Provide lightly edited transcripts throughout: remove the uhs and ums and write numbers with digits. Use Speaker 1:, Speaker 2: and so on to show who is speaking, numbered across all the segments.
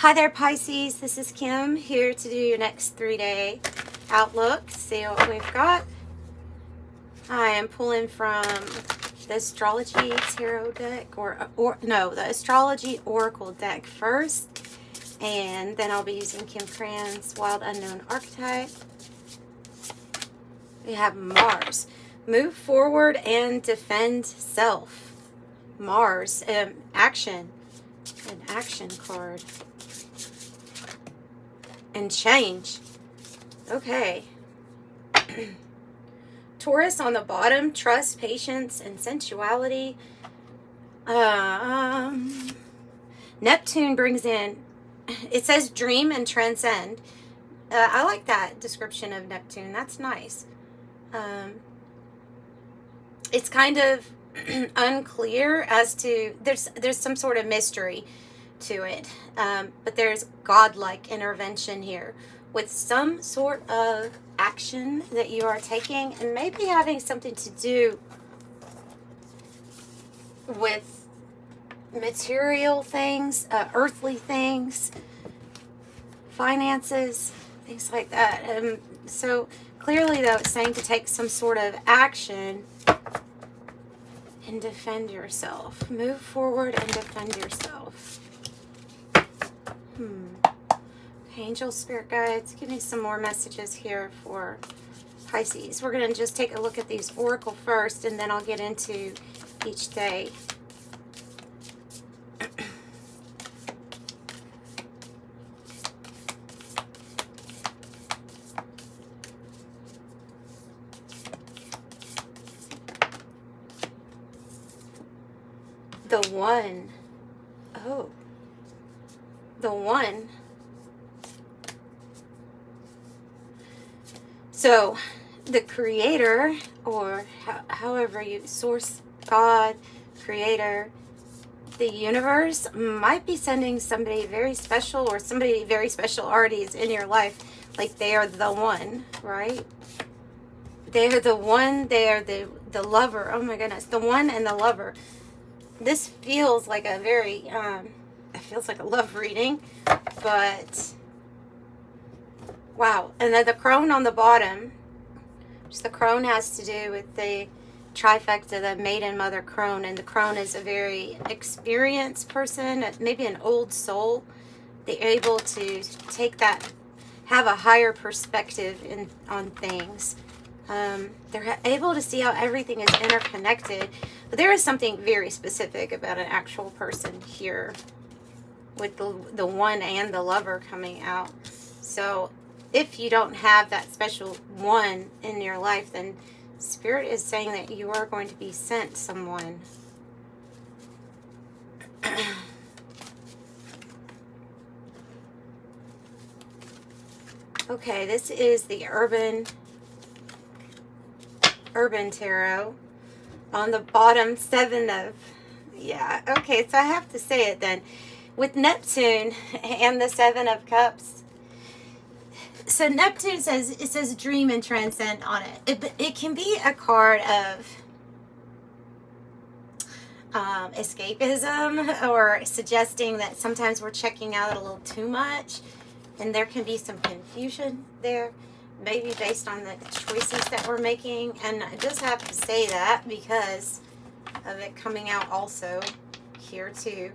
Speaker 1: Hi there, Pisces. This is Kim here to do your next 3-day outlook. See what we've got. I am pulling from the Astrology Tarot deck, or no, the Astrology Oracle deck first, and then I'll be using Krans Wild Unknown archetype. We have Mars. Move forward and defend self. Mars, action. An action card. And change. Okay. Taurus on the bottom, trust, patience, and sensuality. Neptune brings in, it says dream and transcend. I like that description of Neptune. That's nice. It's kind of unclear as to, there's some sort of mystery to it, but there's godlike intervention here with some sort of action that you are taking, and maybe having something to do with material things, earthly things, finances, things like that. So clearly though, it's saying to take some sort of action and defend yourself. Move forward and defend yourself. Angel, spirit guides, give me some more messages here for Pisces. We're going to just take a look at these oracle first, and then I'll get into each day. The one. Oh. The one. So, the creator, or however you source, God, creator, the universe, might be sending somebody very special, or somebody very special already is in your life. Like they are the one, right? They are the one, they are the lover. Oh my goodness, the one and the lover. This feels like a very, it feels like a love reading, but wow. And then the crone on the bottom, just the crone has to do with the trifecta, the maiden, mother, crone. And the crone is a very experienced person, maybe an old soul. They're able to take that, have a higher perspective on things. They're able to see how everything is interconnected. But there is something very specific about an actual person here with the one and the lover coming out. So if you don't have that special one in your life, then Spirit is saying that you are going to be sent someone. Okay, this is the Urban Tarot. On the bottom, 7 of, yeah, okay, so I have to say it then. With Neptune and the 7 of Cups, so Neptune says, it says dream and transcend on it. It can be a card of escapism, or suggesting that sometimes we're checking out a little too much, and there can be some confusion there, maybe based on the choices that we're making. And I just have to say that because of it coming out also here too.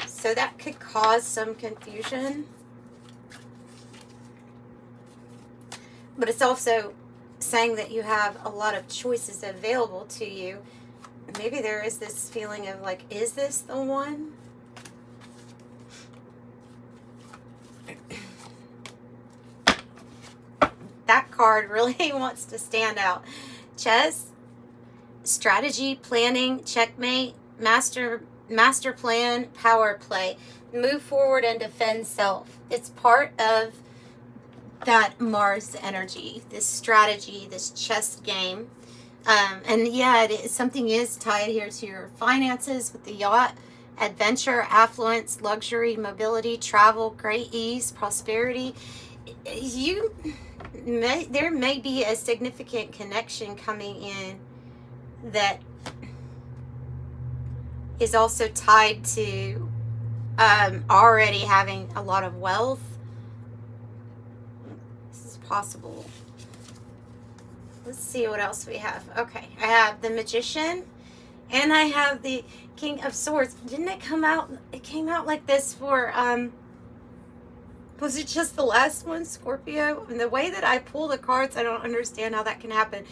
Speaker 1: So that could cause some confusion. But it's also saying that you have a lot of choices available to you. Maybe there is this feeling of like, is this the one? That card really wants to stand out. Chess, strategy, planning, checkmate, master plan, power play. Move forward and defend self. It's part of that Mars energy, this strategy, this chess game. And yeah, something is tied here to your finances with the yacht, adventure, affluence, luxury, mobility, travel, great ease, prosperity. There may be a significant connection coming in that is also tied to already having a lot of wealth. This is possible. Let's see what else we have. Okay, I have the Magician, and I have the King of Swords. Didn't it come out? It came out like this for, was it just the last one, Scorpio? And the way that I pull the cards, I don't understand how that can happen.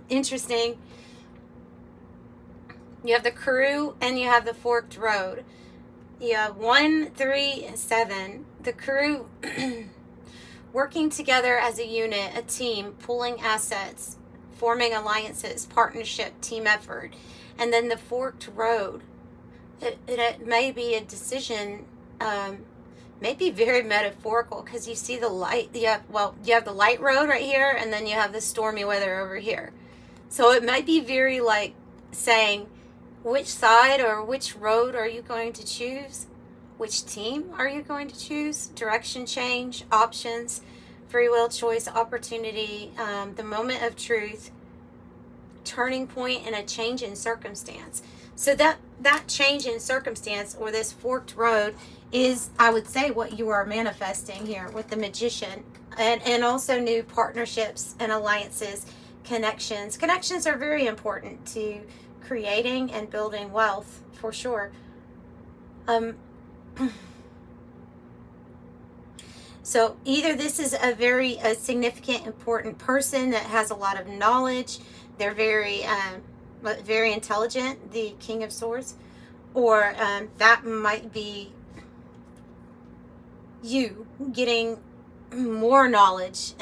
Speaker 1: Interesting. You have the Crew and you have the Forked Road. You have 1, 3, and 7. The Crew working together as a unit, a team, pulling assets, forming alliances, partnership, team effort. And then the Forked Road. It may be a decision, may be very metaphorical, because you see the light. You have the light road right here, and then you have the stormy weather over here. So it might be very like saying, which side or which road are you going to choose? Which team are you going to choose? Direction change, options, free will, choice, opportunity, the moment of truth, turning point, and a change in circumstance. So that change in circumstance, or this forked road, is, I would say, what you are manifesting here with the Magician. And also new partnerships and alliances, connections. Connections are very important to creating and building wealth, for sure. So either this is a significant, important person that has a lot of knowledge. They're very intelligent, the King of Swords, or that might be you getting more knowledge,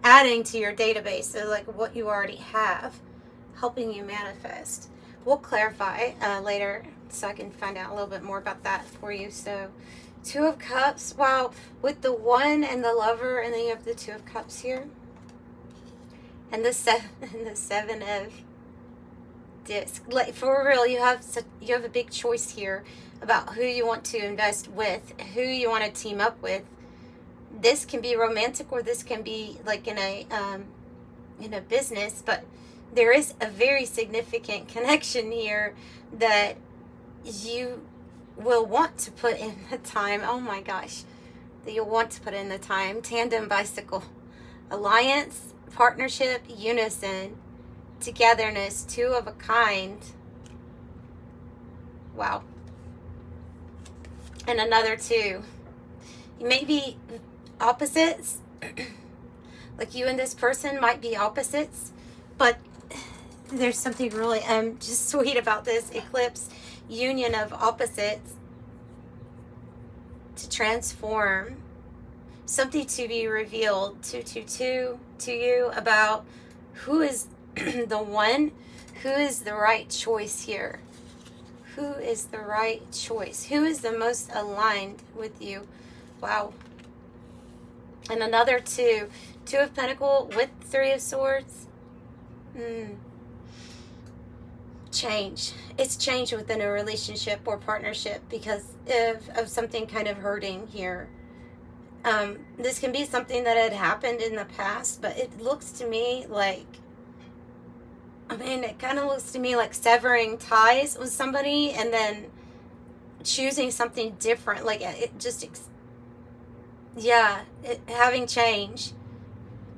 Speaker 1: adding to your database, so like what you already have, helping you manifest. We'll clarify later, so I can find out a little bit more about that for you. So 2 of Cups, wow, with the 1 and the Lover, and then you have the 2 of Cups here, and the 7 of Discs. Like, for real, you have a big choice here about who you want to invest with, who you want to team up with. This can be romantic, or this can be like in a business, but there is a very significant connection here that you will want to put in the time. Oh my gosh, that you'll want to put in the time. Tandem bicycle, alliance, partnership, unison, togetherness, 2 of a kind. Wow. And another 2. You may be opposites. Like, you and this person might be opposites, but there's something really just sweet about this eclipse union of opposites to transform, something to be revealed, 222 to you, about who is the one, who is the right choice here. Who is the right choice? Who is the most aligned with you? Wow. And another 2. 2 of Pentacles with 3 of Swords. Change. It's change within a relationship or partnership because of something kind of hurting here. This can be something that had happened in the past, but it looks to me like, it kind of looks to me like severing ties with somebody and then choosing something different. Like, it just, having change.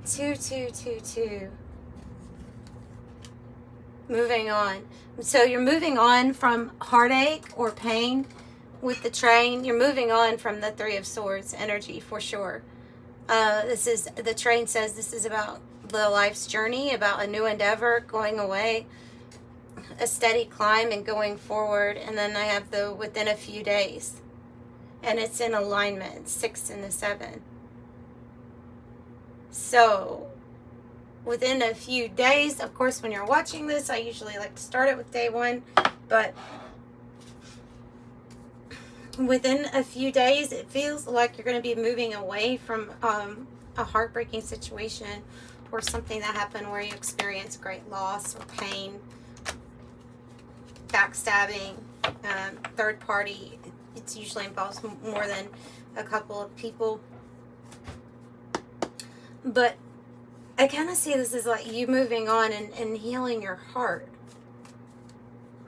Speaker 1: 2, 2, 2, 2. Moving on. So you're moving on from heartache or pain with the train. You're moving on from the 3 of Swords energy, for sure. The train says this is about the life's journey, about a new endeavor, going away, a steady climb and going forward. And then I have the within a few days, and it's in alignment, 6 and the 7. So within a few days, of course, when you're watching this, I usually like to start it with day 1, but within a few days, it feels like you're going to be moving away from a heartbreaking situation or something that happened where you experienced great loss or pain, backstabbing, third party. It usually involves more than a couple of people. But I kind of see this as like you moving on and healing your heart.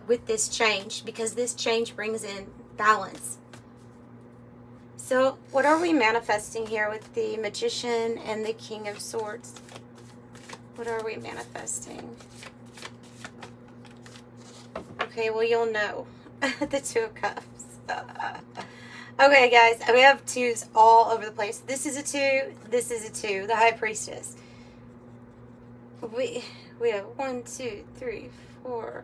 Speaker 1: with this change, because this change brings in balance. So what are we manifesting here with the Magician and the King of Swords? What are we manifesting? Okay, well, you'll know. The Two of Cups. Okay, guys, we have twos all over the place. This is a two. This is a two. The High Priestess. We have 1, 2, 3, 4,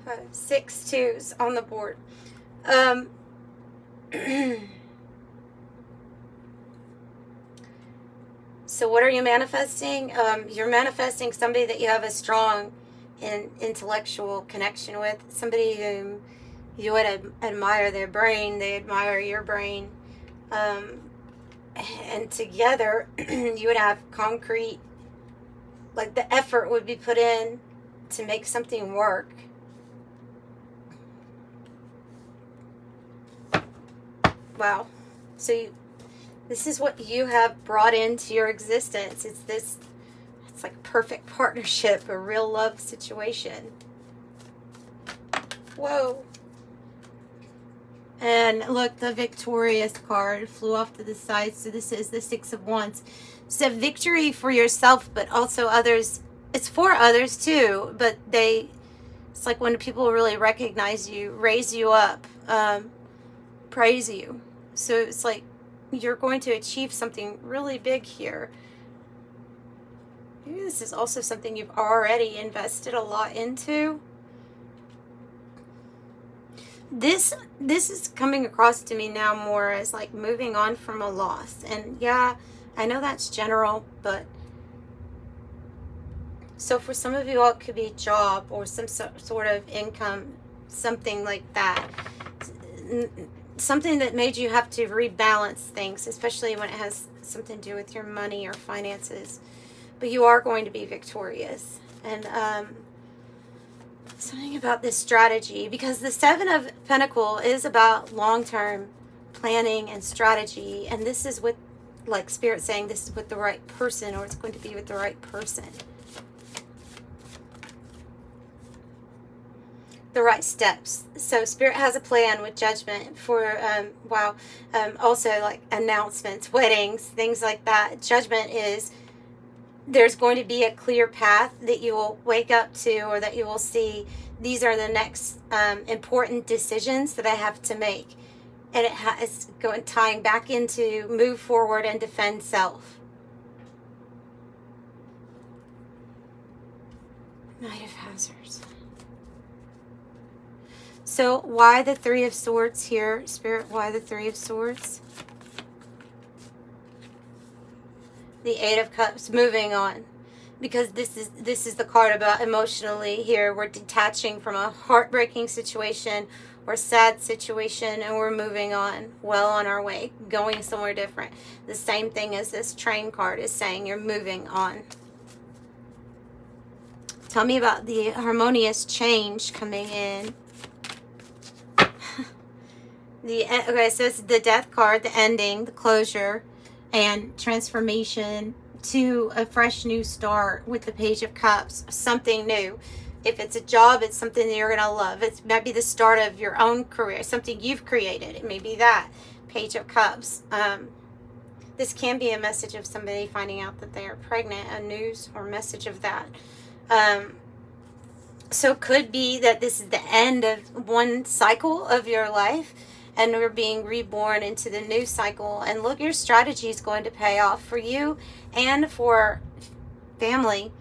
Speaker 1: 5, 6 twos on the board. So what are you manifesting? You're manifesting somebody that you have a strong and intellectual connection with, somebody whom you would admire their brain, they admire your brain, and together you would have concrete, like the effort would be put in to make something work. Wow. So this is what you have brought into your existence. It's like perfect partnership, a real love situation. Whoa. And look, the Victorious card flew off to the side. So this is the Six of Wands. So victory for yourself, but also others. It's for others too, but it's like when people really recognize you, raise you up, praise you. So it's like you're going to achieve something really big here. Maybe this is also something you've already invested a lot into. This is coming across to me now more as like moving on from a loss. And yeah, I know that's general, but so for some of you all, it could be a job or some sort of income, something like that. Something that made you have to rebalance things, especially when it has something to do with your money or finances. But you are going to be victorious. And something about this strategy, because the Seven of Pentacles is about long-term planning and strategy. And this is with, like Spirit saying, this is with the right person, or it's going to be with the right person. The right steps. So Spirit has a plan with Judgment for also like announcements, weddings, things like that. Judgment is there's going to be a clear path that you will wake up to, or that you will see. These are the next important decisions that I have to make, and it has tying back into move forward and defend self. Knight of Hazards. So why the Three of Swords here, Spirit? Why the Three of Swords? The Eight of Cups, moving on. Because this is the card about emotionally here. We're detaching from a heartbreaking situation or sad situation, and we're moving on, well on our way, going somewhere different. The same thing as this Train card is saying, you're moving on. Tell me about the harmonious change coming in. Okay, so it's the Death card, the ending, the closure, and transformation to a fresh new start with the Page of Cups, something new. If it's a job, it's something that you're going to love. It might be the start of your own career, something you've created. It may be that Page of Cups. This can be a message of somebody finding out that they are pregnant, a news or message of that. So it could be that this is the end of one cycle of your life, and we're being reborn into the new cycle. And look, your strategy is going to pay off for you and for family.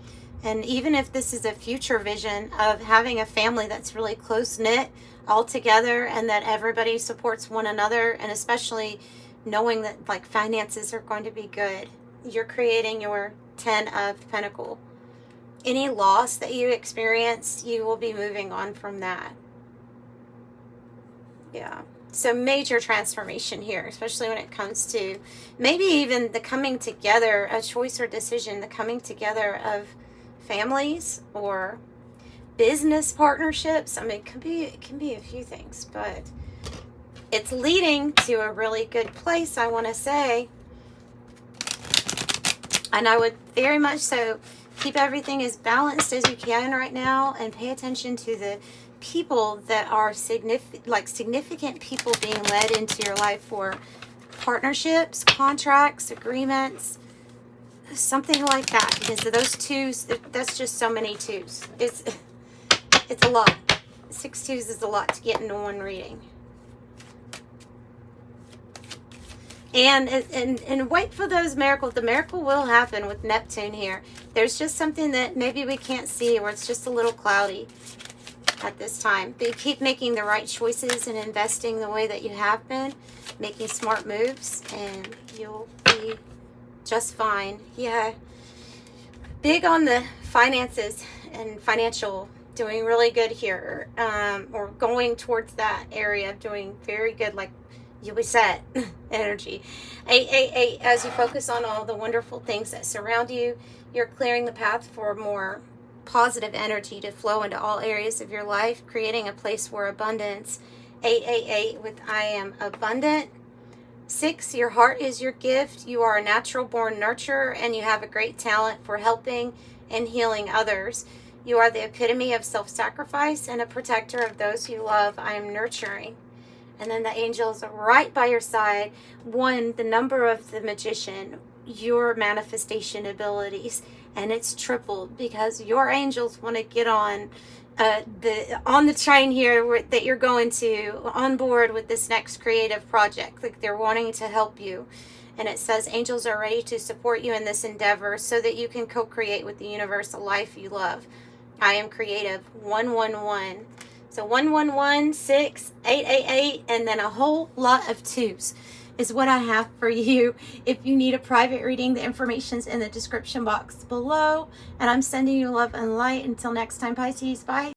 Speaker 1: And even if this is a future vision of having a family that's really close-knit all together, and that everybody supports one another, and especially knowing that like finances are going to be good. You're creating your 10 of Pentacles. Any loss that you experience, you will be moving on from that. Yeah. So major transformation here, especially when it comes to maybe even the coming together, a choice or decision, the coming together of families or business partnerships. I mean, it can be a few things, but it's leading to a really good place, I want to say. And I would very much so keep everything as balanced as you can right now, and pay attention to the people that are significant people being led into your life for partnerships, contracts, agreements, something like that. Because of those twos, that's just so many twos. It's a lot. 6 twos is a lot to get into one reading. And wait for those miracles. The miracle will happen with Neptune here. There's just something that maybe we can't see, or it's just a little cloudy at this time. But you keep making the right choices and investing the way that you have been, making smart moves, and you'll be just fine. Yeah. Big on the finances and financial, doing really good here, or going towards that area of doing very good, like you'll be set energy. 888, as you focus on all the wonderful things that surround you, you're clearing the path for more positive energy to flow into all areas of your life, creating a place where abundance. 888 with I am abundant. 6, your heart is your gift. You are a natural born nurturer, and you have a great talent for helping and healing others. You are the epitome of self-sacrifice and a protector of those you love. I am nurturing. And then the angels are right by your side. 1, the number of the magician, your manifestation abilities, and it's tripled because your angels want to get on the train here that you're going to, on board with this next creative project. Like, they're wanting to help you. And it says angels are ready to support you in this endeavor so that you can co-create with the universe a life you love. I am creative. 111. So 111, 6, 888, and then a whole lot of 2s is what I have for you. If you need a private reading, the information's in the description box below. And I'm sending you love and light. Until next time, Pisces. Bye.